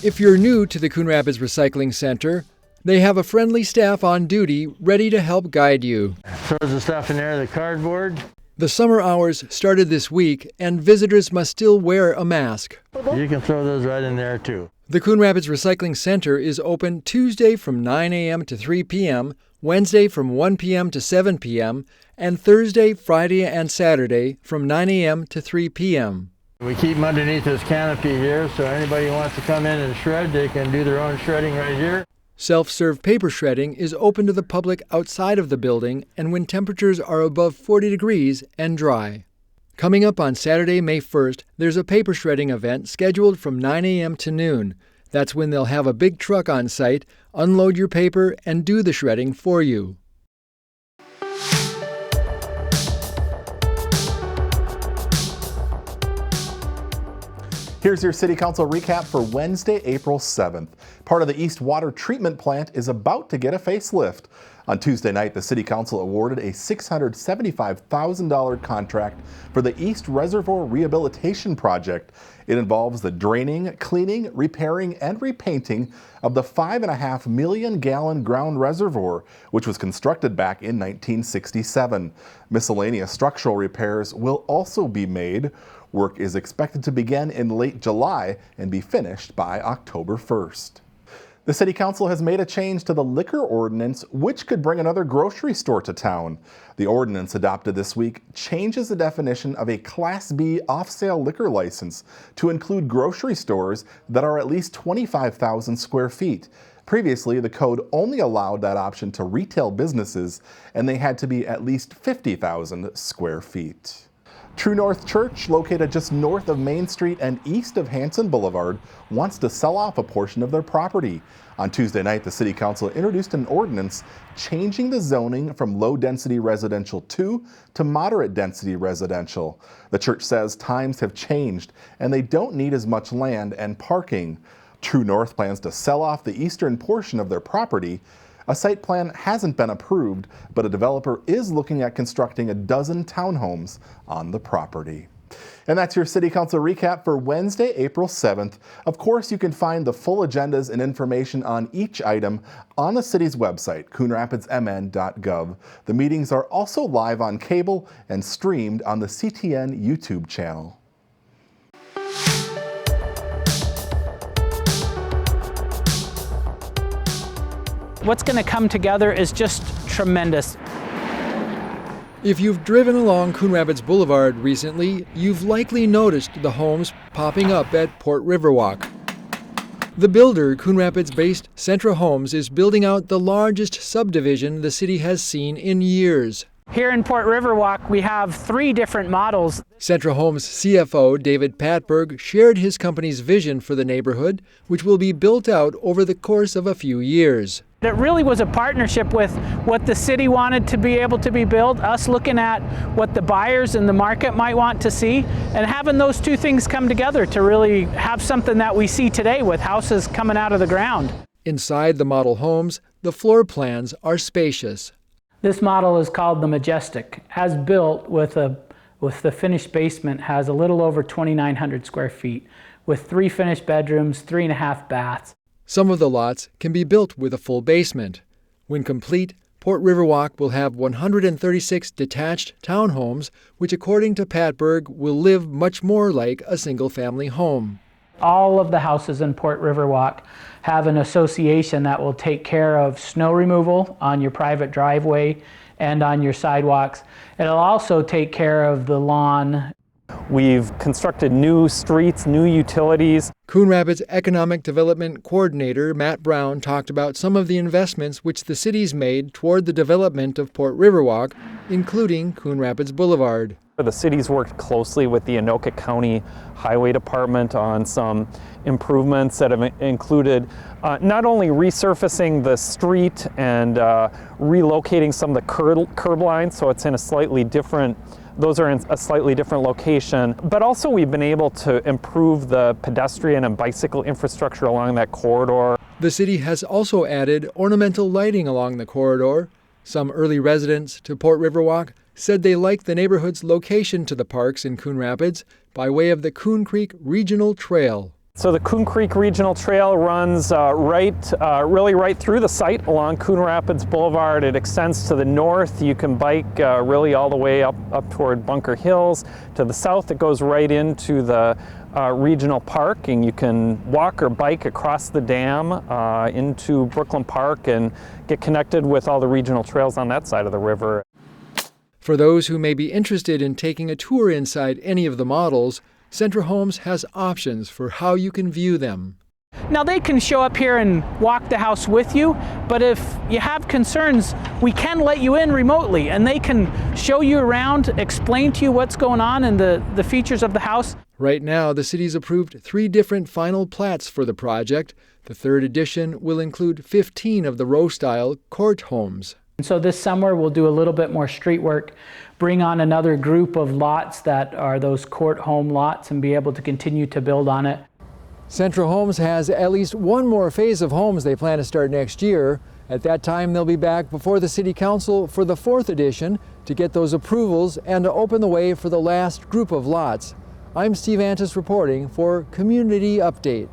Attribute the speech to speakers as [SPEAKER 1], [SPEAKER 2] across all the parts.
[SPEAKER 1] If you're new to the Coon Rapids Recycling Center, they have a friendly staff on duty ready to help guide you.
[SPEAKER 2] Throws the stuff in there, the cardboard.
[SPEAKER 1] The summer hours started this week, and visitors must still wear a mask.
[SPEAKER 2] You can throw those right in there too.
[SPEAKER 1] The Coon Rapids Recycling Center is open Tuesday from 9 a.m. to 3 p.m., Wednesday from 1 p.m. to 7 p.m., and Thursday, Friday, and Saturday from 9 a.m. to 3 p.m.
[SPEAKER 2] We keep them underneath this canopy here, so anybody who wants to come in and shred, they can do their own shredding right here.
[SPEAKER 1] Self-serve paper shredding is open to the public outside of the building and when temperatures are above 40 degrees and dry. Coming up on Saturday, May 1st, there's a paper shredding event scheduled from 9 a.m. to noon. That's when they'll have a big truck on site, unload your paper, and do the shredding for you.
[SPEAKER 3] Here's your City Council recap for Wednesday, April 7th. Part of the East Water Treatment Plant is about to get a facelift. On Tuesday night, the City Council awarded a $675,000 contract for the East Reservoir Rehabilitation Project. It involves the draining, cleaning, repairing, and repainting of the 5.5 million gallon ground reservoir, which was constructed back in 1967. Miscellaneous structural repairs will also be made. Work is expected to begin in late July and be finished by October 1st. The City Council has made a change to the liquor ordinance, which could bring another grocery store to town. The ordinance adopted this week changes the definition of a Class B off-sale liquor license to include grocery stores that are at least 25,000 square feet. Previously, the code only allowed that option to retail businesses, and they had to be at least 50,000 square feet. True North Church, located just north of Main Street and east of Hanson Boulevard, wants to sell off a portion of their property. On Tuesday night, the City Council introduced an ordinance changing the zoning from low-density residential 2 to moderate-density residential. The church says times have changed and they don't need as much land and parking. True North plans to sell off the eastern portion of their property. A site plan hasn't been approved, but a developer is looking at constructing a dozen townhomes on the property. And that's your City Council recap for Wednesday, April 7th. Of course, you can find the full agendas and information on each item on the city's website, coonrapidsmn.gov. The meetings are also live on cable and streamed on the CTN YouTube channel.
[SPEAKER 4] What's going to come together is just tremendous.
[SPEAKER 1] If you've driven along Coon Rapids Boulevard recently, you've likely noticed the homes popping up at Port Riverwalk. The builder, Coon Rapids-based Centra Homes, is building out the largest subdivision the city has seen in years.
[SPEAKER 4] Here in Port Riverwalk, we have 3 different models.
[SPEAKER 1] Centra Homes CFO David Patberg shared his company's vision for the neighborhood, which will be built out over the course of a few years.
[SPEAKER 4] It really was a partnership with what the city wanted to be able to be built, us looking at what the buyers in the market might want to see, and having those two things come together to really have something that we see today with houses coming out of the ground.
[SPEAKER 1] Inside the model homes, the floor plans are spacious.
[SPEAKER 4] This model is called the Majestic. As built with the finished basement, has a little over 2,900 square feet with 3 finished bedrooms, 3.5 baths.
[SPEAKER 1] Some of the lots can be built with a full basement. When complete, Port Riverwalk will have 136 detached townhomes, which according to Patberg will live much more like a single-family home.
[SPEAKER 4] All of the houses in Port Riverwalk have an association that will take care of snow removal on your private driveway and on your sidewalks. It'll also take care of the lawn.
[SPEAKER 5] We've constructed new streets, new utilities.
[SPEAKER 1] Coon Rapids Economic Development Coordinator Matt Brown talked about some of the investments which the city's made toward the development of Port Riverwalk, including Coon Rapids Boulevard.
[SPEAKER 5] The city's worked closely with the Anoka County Highway Department on some improvements that have included not only resurfacing the street and relocating some of the curb lines so it's in a slightly different Those are in a slightly different location, but also we've been able to improve the pedestrian and bicycle infrastructure along that corridor.
[SPEAKER 1] The city has also added ornamental lighting along the corridor. Some early residents to Port Riverwalk said they liked the neighborhood's location to the parks in Coon Rapids by way of the Coon Creek Regional Trail.
[SPEAKER 5] So the Coon Creek Regional Trail runs really right through the site along Coon Rapids Boulevard. It extends to the north. You can bike really all the way up toward Bunker Hills. To the south, it goes right into the regional park, and you can walk or bike across the dam into Brooklyn Park and get connected with all the regional trails on that side of the river.
[SPEAKER 1] For those who may be interested in taking a tour inside any of the models, Centra Homes has options for how you can view them.
[SPEAKER 4] Now they can show up here and walk the house with you, but if you have concerns, we can let you in remotely and they can show you around, explain to you what's going on and the features of the house.
[SPEAKER 1] Right now, the city's approved 3 different final plats for the project. The 3rd edition will include 15 of the row-style court homes.
[SPEAKER 4] And so this summer we'll do a little bit more street work, bring on another group of lots that are those court home lots and be able to continue to build on it.
[SPEAKER 1] Centra Homes has at least one more phase of homes they plan to start next year. At that time, they'll be back before the City Council for the 4th edition to get those approvals and to open the way for the last group of lots. I'm Steve Antis reporting for Community Update.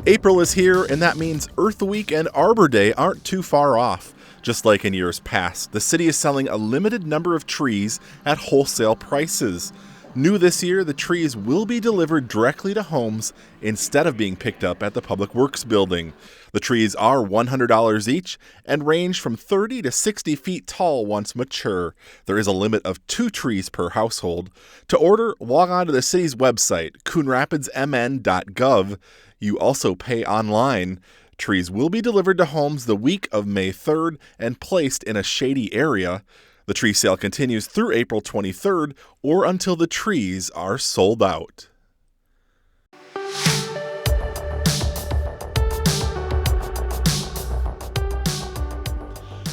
[SPEAKER 3] April is here, and that means Earth Week and Arbor Day aren't too far off. Just like in years past, the city is selling a limited number of trees at wholesale prices. New this year, the trees will be delivered directly to homes instead of being picked up at the Public Works building. The trees are $100 each and range from 30 to 60 feet tall once mature. There is a limit of 2 trees per household. To order, log on to the city's website, coonrapidsmn.gov. You also pay online. Trees will be delivered to homes the week of May 3rd and placed in a shady area. The tree sale continues through April 23rd or until the trees are sold out.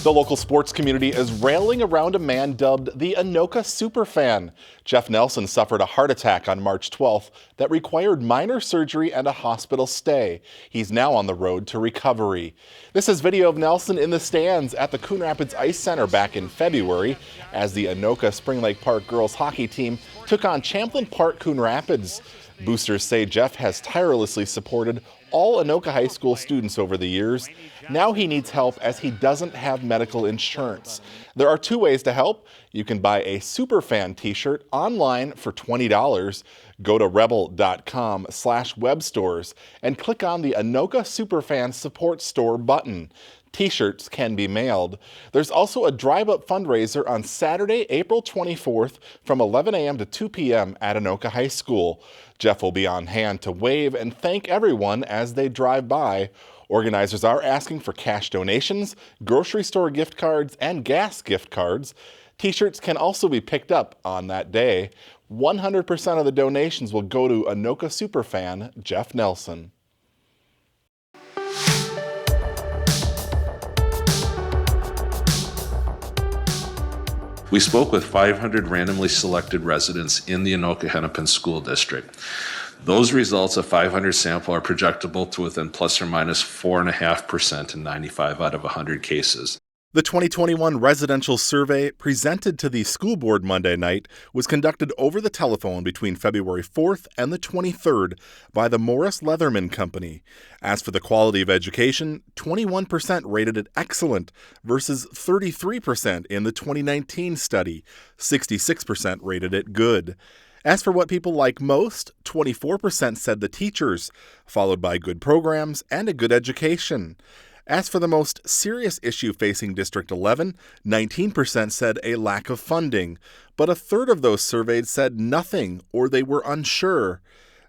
[SPEAKER 3] The local sports community is railing around a man dubbed the Anoka Superfan. Jeff Nelson suffered a heart attack on March 12th that required minor surgery and a hospital stay. He's now on the road to recovery. This is video of Nelson in the stands at the Coon Rapids Ice Center back in February as the Anoka Spring Lake Park girls hockey team took on Champlain Park Coon Rapids. Boosters say Jeff has tirelessly supported all Anoka High School students over the years. Now he needs help as he doesn't have medical insurance. There are 2 ways to help. You can buy a Superfan t-shirt online for $20. Go to rebel.com/webstores and click on the Anoka Superfan Support Store button. T-shirts can be mailed. There's also a drive-up fundraiser on Saturday, April 24th from 11 a.m. to 2 p.m. at Anoka High School. Jeff will be on hand to wave and thank everyone as they drive by. Organizers are asking for cash donations, grocery store gift cards, and gas gift cards. T-shirts can also be picked up on that day. 100% of the donations will go to Anoka Superfan Jeff Nelson.
[SPEAKER 6] We spoke with 500 randomly selected residents in the Anoka-Hennepin School District. Those results of 500 sample are projectable to within plus or minus 4.5% in 95 out of 100 cases.
[SPEAKER 3] The 2021 residential survey presented to the school board Monday night was conducted over the telephone between February 4th and the 23rd by the Morris Leatherman Company. As for the quality of education, 21% rated it excellent versus 33% in the 2019 study. 66% rated it good. As for what people like most, 24% said the teachers, followed by good programs and a good education. As for the most serious issue facing District 11, 19% said a lack of funding, but a third of those surveyed said nothing or they were unsure.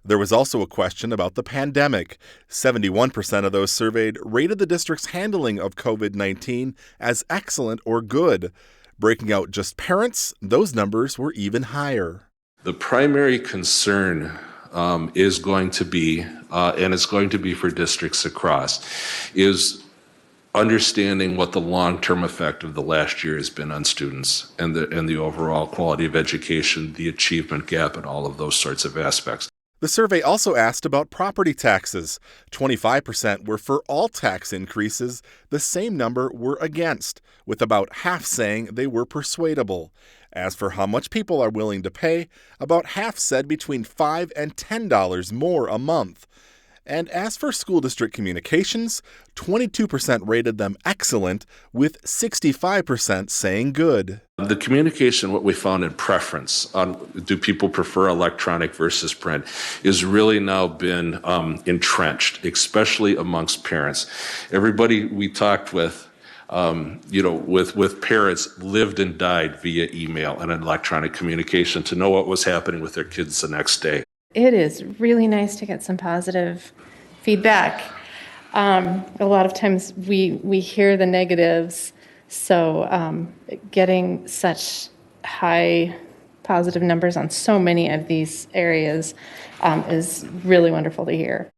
[SPEAKER 3] There was also a question about the pandemic. 71% of those surveyed rated the district's handling of COVID-19 as excellent or good. Breaking out just parents, those numbers were even higher.
[SPEAKER 6] The primary concern is going to be, and it's going to be for districts across, is understanding what the long-term effect of the last year has been on students and the overall quality of education, the achievement gap, and all of those sorts of aspects.
[SPEAKER 3] The survey also asked about property taxes. 25% were for all tax increases. The same number were against, with about half saying they were persuadable. As for how much people are willing to pay, about half said between $5 and $10 more a month. And as for school district communications, 22% rated them excellent, with 65% saying good.
[SPEAKER 6] The communication, what we found in preference on do people prefer electronic versus print, is really now been entrenched, especially amongst parents. Everybody we talked with, with parents lived and died via email and electronic communication to know what was happening with their kids the next day.
[SPEAKER 7] It is really nice to get some positive feedback. A lot of times we hear the negatives, so getting such high positive numbers on so many of these areas is really wonderful to hear.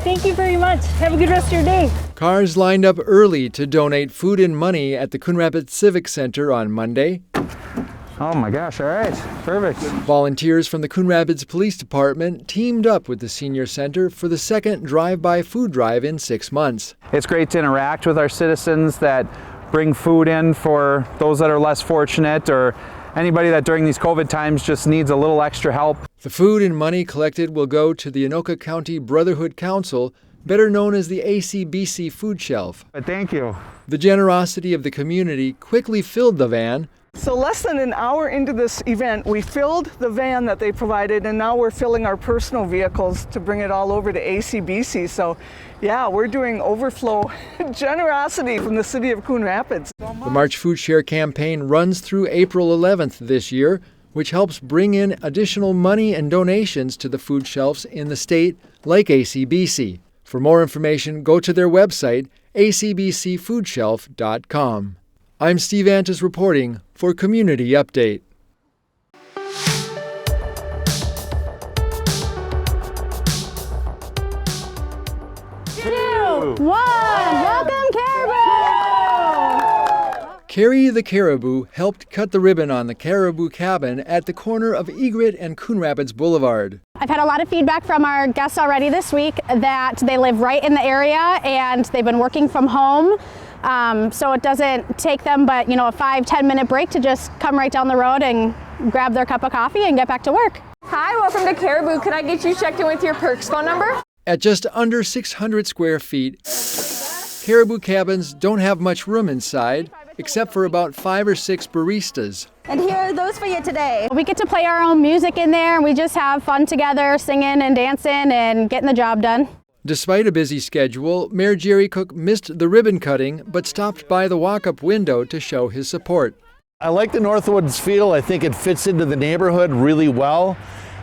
[SPEAKER 8] Thank you very much. Have a good rest of your day.
[SPEAKER 1] Cars lined up early to donate food and money at the Coon Rapids Civic Center on Monday.
[SPEAKER 2] Oh my gosh, all right, perfect.
[SPEAKER 1] Volunteers from the Coon Rapids Police Department teamed up with the Senior Center for the second drive-by food drive in 6 months.
[SPEAKER 9] It's great to interact with our citizens that bring food in for those that are less fortunate or anybody that during these COVID times just needs a little extra help.
[SPEAKER 1] The food and money collected will go to the Anoka County Brotherhood Council, better known as the ACBC Food Shelf.
[SPEAKER 9] Thank you.
[SPEAKER 1] The generosity of the community quickly filled the van.
[SPEAKER 10] So less than an hour into this event, we filled the van that they provided, and now we're filling our personal vehicles to bring it all over to ACBC. So yeah, we're doing overflow generosity from the city of Coon Rapids.
[SPEAKER 1] The March Food Share campaign runs through April 11th this year, which helps bring in additional money and donations to the food shelves in the state, like ACBC. For more information, go to their website, acbcfoodshelf.com. I'm Steve Antis reporting for Community Update.
[SPEAKER 8] 2, 1, welcome Caribou!
[SPEAKER 1] Carrie the Caribou helped cut the ribbon on the Caribou Cabin at the corner of Egret and Coon Rapids Boulevard.
[SPEAKER 8] I've had a lot of feedback from our guests already this week that they live right in the area and they've been working from home. So it doesn't take them but, a 5-10 minute break to just come right down the road and grab their cup of coffee and get back to work.
[SPEAKER 11] Hi, welcome to Caribou. Could I get you checked in with your Perks phone number?
[SPEAKER 1] At just under 600 square feet, Caribou Cabins don't have much room inside, except for about 5 or 6 baristas.
[SPEAKER 8] And here are those for you today. We get to play our own music in there and we just have fun together, singing and dancing and getting the job done.
[SPEAKER 1] Despite a busy schedule, Mayor Jerry Cook missed the ribbon cutting, but stopped by the walk-up window to show his support.
[SPEAKER 2] I like the Northwoods feel. I think it fits into the neighborhood really well.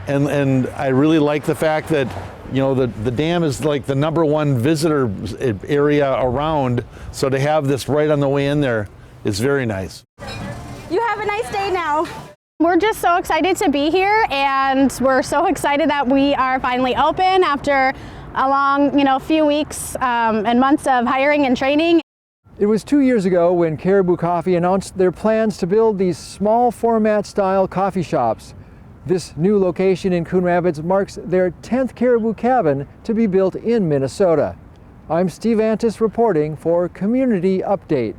[SPEAKER 2] And I really like the fact that, the dam is like the #1 visitor area around. So to have this right on the way in there is very nice.
[SPEAKER 8] You have a nice day now. We're just so excited to be here, and we're so excited that we are finally open after a long, few weeks and months of hiring and training.
[SPEAKER 1] It was 2 years ago when Caribou Coffee announced their plans to build these small format style coffee shops. This new location in Coon Rapids marks their 10th Caribou Cabin to be built in Minnesota. I'm Steve Antis reporting for Community Update.